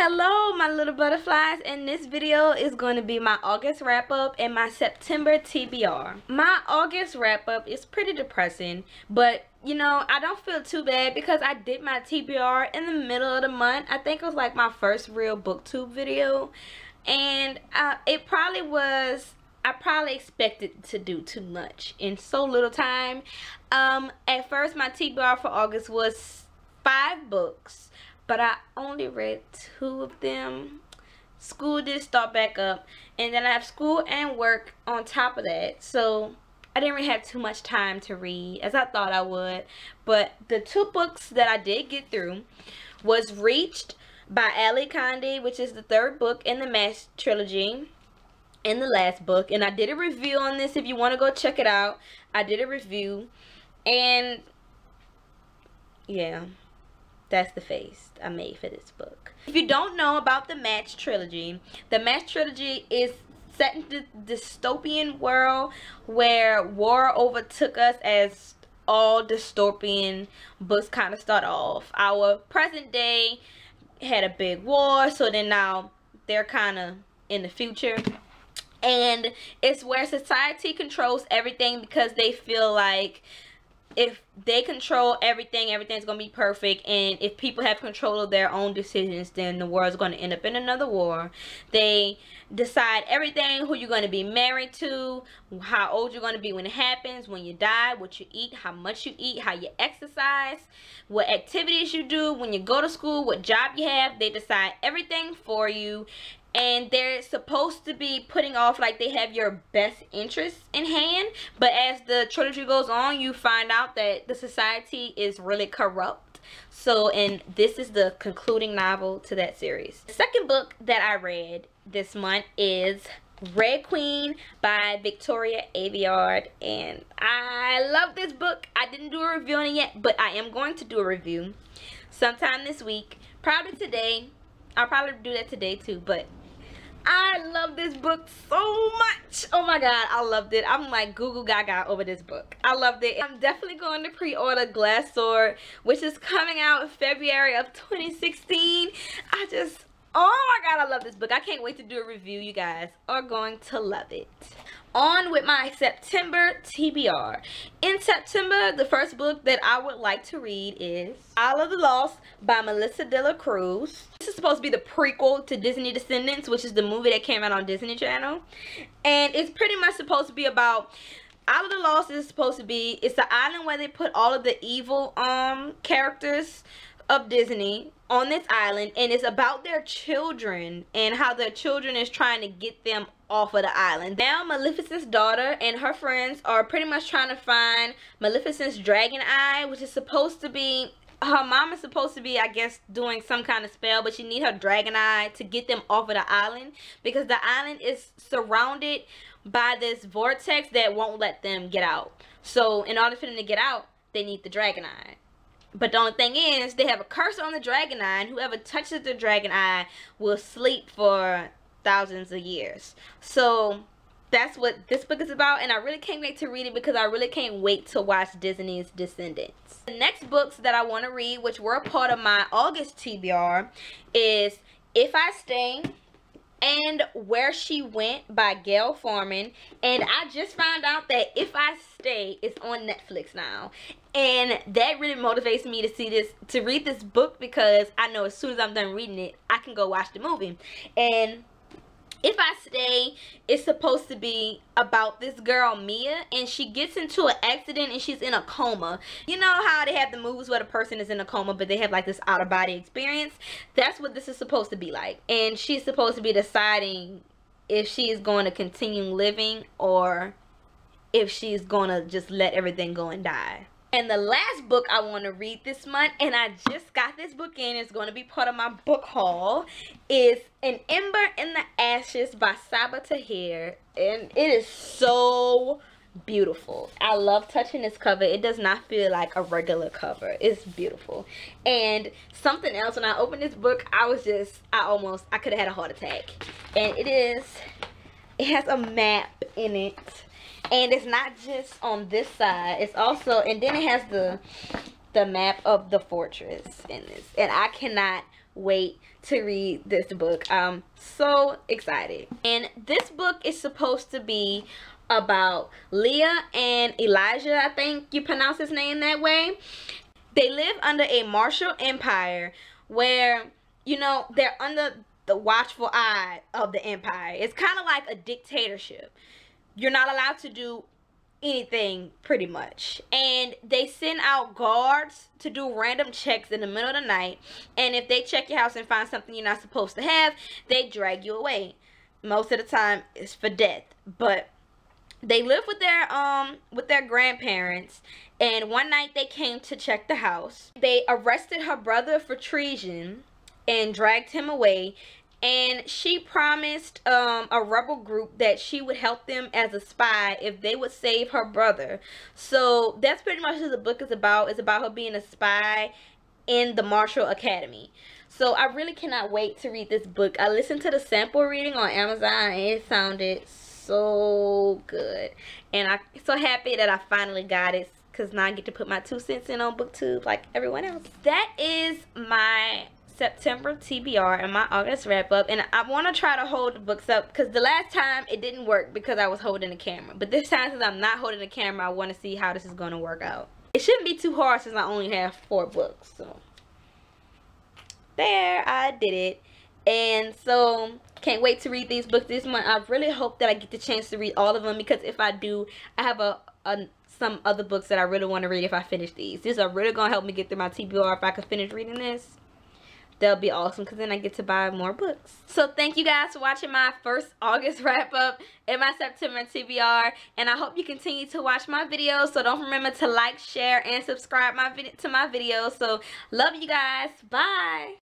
Hello my little butterflies, and this video is going to be my August wrap up and my September TBR. My August wrap up is pretty depressing, but you know, I don't feel too bad because I did my TBR in the middle of the month. I think it was like my first real booktube video, and it probably was, I probably expected to do too much in so little time. At first my TBR for August was 5 books, but I only read 2 of them. School did start back up, and then I have school and work on top of that, so I didn't really have too much time to read as I thought I would. But the 2 books that I did get through was Reached by Ali Condé, which is the 3rd book in the Match trilogy and the last book, and I did a review on this. If you want to go check it out, I did a review, and yeah, that's the face I made for this book. If you don't know about the Match trilogy is set in the dystopian world where war overtook us, as all dystopian books kind of start off. Our present day had a big war, so then now they're kind of in the future. And it's where society controls everything because they feel like if they control everything, everything's gonna be perfect, and if people have control of their own decisions, then the world's gonna end up in another war. They decide everything: who you're gonna be married to, how old you're gonna be when it happens, when you die, what you eat, how much you eat, how you exercise, what activities you do, when you go to school, what job you have. They decide everything for you, and they're supposed to be putting off like they have your best interests in hand. But as the trilogy goes on, you find out that the society is really corrupt. So, and this is the concluding novel to that series. The second book that I read this month is Red Queen by Victoria Aveyard, and I love this book. I didn't do a review on it yet, but I am going to do a review sometime this week, probably today. I'll probably do that today too, but I love this book so much. Oh my god, I loved it. I'm like Google Gaga over this book. I loved it. I'm definitely going to pre-order Glass Sword, which is coming out in February of 2016. Oh my god, I love this book. I can't wait to do a review. You guys are going to love it. On with my September TBR. In September, the first book that I would like to read is Isle of the Lost by Melissa De La Cruz. This is supposed to be the prequel to Disney Descendants, which is the movie that came out on Disney Channel. And it's pretty much supposed to be about, Isle of the Lost is supposed to be, it's the island where they put all of the evil characters of Disney on this island, and it's about their children and how their children is trying to get them off of the island. Now Maleficent's daughter and her friends are pretty much trying to find Maleficent's dragon eye, which is supposed to be, her mom is supposed to be, I guess, doing some kind of spell, but she need her dragon eye to get them off of the island because the island is surrounded by this vortex that won't let them get out. So in order for them to get out, they need the dragon eye. But the only thing is, they have a curse on the dragon eye, and whoever touches the dragon eye will sleep for thousands of years. So that's what this book is about, and I really can't wait to read it because I really can't wait to watch Disney's Descendants. The next books that I want to read, which were a part of my August TBR, is If I Stay and Where She Went by Gail Forman. And I just found out that If I Stay is on Netflix now, and that really motivates me to read this book, because I know as soon as I'm done reading it, I can go watch the movie. And If I Stay is supposed to be about this girl Mia, and she gets into an accident and she's in a coma. You know how they have the movies where the person is in a coma but they have like this out of body experience? That's what this is supposed to be like, and she's supposed to be deciding if she is going to continue living or if she's going to just let everything go and die. And the last book I want to read this month, and I just got this book in, it's going to be part of my book haul, is An Ember in the Ashes by Saba Tahir. And it is so beautiful. I love touching this cover. It does not feel like a regular cover. It's beautiful. And something else, when I opened this book, I could have had a heart attack. And it has a map in it. And it's not just on this side, it's also, and then it has the map of the fortress in this. And I cannot wait to read this book. I'm so excited. And this book is supposed to be about Leah and Elijah, I think you pronounce his name that way. They live under a martial empire where, you know, they're under the watchful eye of the empire. It's kind of like a dictatorship. You're not allowed to do anything pretty much, and they send out guards to do random checks in the middle of the night, and if they check your house and find something you're not supposed to have, they drag you away. Most of the time it's for death, but they live with their grandparents, and one night they came to check the house. They arrested her brother for treason and dragged him away. And she promised a rebel group that she would help them as a spy if they would save her brother. So that's pretty much what the book is about. It's about her being a spy in the Marshall Academy. So I really cannot wait to read this book. I listened to the sample reading on Amazon and it sounded so good. And I'm so happy that I finally got it, because now I get to put my 2 cents in on BookTube like everyone else. That is my September TBR and my August wrap up, and I want to try to hold the books up because the last time it didn't work because I was holding the camera, but this time since I'm not holding the camera, I want to see how this is going to work out. It shouldn't be too hard since I only have 4 books. So there, I did it. And so can't wait to read these books this month. I really hope that I get the chance to read all of them, because if I do, I have some other books that I really want to read if I finish these. These are really going to help me get through my TBR. If I could finish reading this, that'll be awesome, because then I get to buy more books. So thank you guys for watching my first August wrap up and my September TBR, and I hope you continue to watch my videos. So don't remember to like, share, and subscribe to my videos. So love you guys. Bye.